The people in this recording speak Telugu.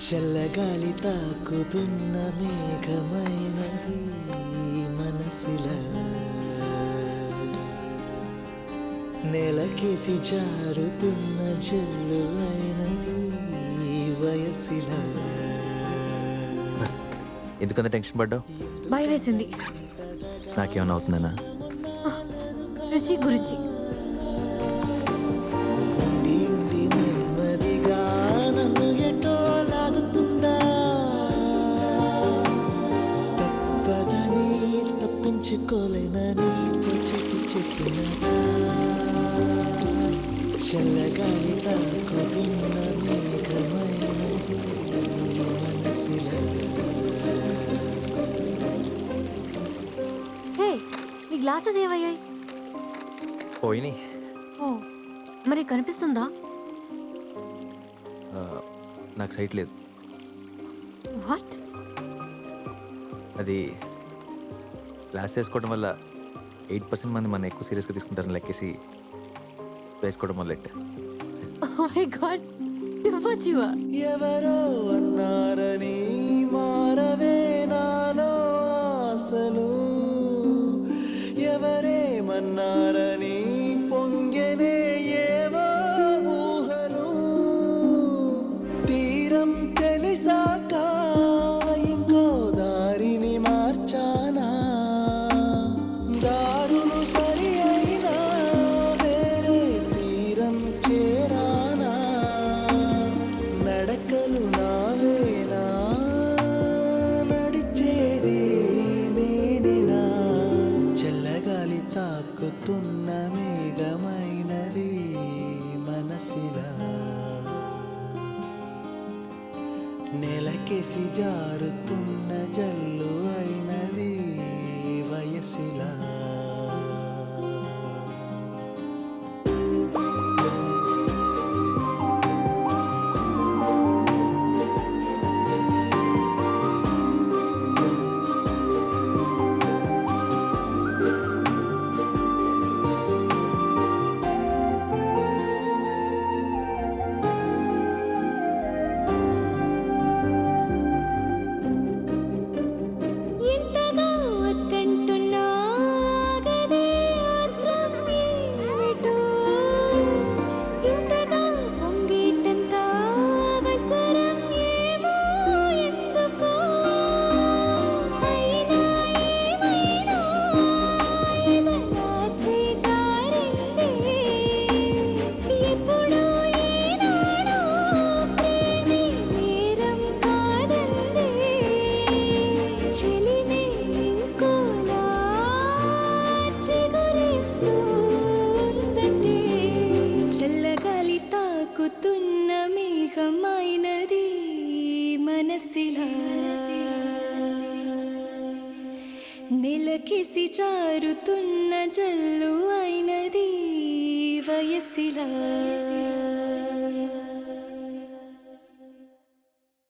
చల్లగాలి తాకుతున్న మేఘమైనది మనసిలా నెలకేసి జారుతున్న జల్లు అయినది వయసిలా. ఎందుకంత టెన్షన్ పడ్డావు? భయం వేసింది. నాకేమన్నా అవుతుందన్నా? రుచి గురించి ఉండి ఉండి నెమ్మదిగా నన్ను ఎటో లాగుతుందా, తప్పదని తప్పించుకోలేనని చెట్టు చేస్తున్నదా. చల్లగాలి తాకుతున్న మేఘమైనది మనసిలా. హే, నీ గ్లాసెస్ ఏమయ్యాయి? పోయినాయి. ఓ, మరి కనిపిస్తుందా? నాకు సైట్ లేదు. వాట్? అది గ్లాస్ వేసుకోవడం వల్ల 8% మంది మన ఎక్కువ సీరియస్గా తీసుకుంటారని లెక్కేసి వేసుకోవడం మొదలెట్టా. Oh my God, too much you are. ఎవరో అన్నారని మారవే నాలో ఆశలు, ఎవరేమన్నారని పొంగెనే ఏవో ఊహలు. తీరం తెలిసాక ఇంకో దారిని మార్చానా, దారులు సరి అయినా వేరే తీరం చేరానా. నడకలు నావేనా, నడిచేది నేనేనా. చల్లగాలి తాకుతున్న మేఘమైనది మనసిలా నెలకేసి జారుతున్న జల్లు అయినది వయసిలా. ఎంతగా వద్దంటున్నా గదే ఆత్రం ఏమిటో, ఇంతగా పొంగేటంత అవసరం ఏమో ఎందుకో. అయినా ఏమైనా ఎదలా చేజారింది, ఎప్పుడో ఏనాడో ప్రేమే నేరం కాదంది. చెలిమే ఇంకోలా చిగురిస్తూ ఉందంటే, చల్లగాలి తాకుతున్న మేఘమైనది మనసిలా నెలకేసి జారుతున్న జల్లు అయినది వయసిలా.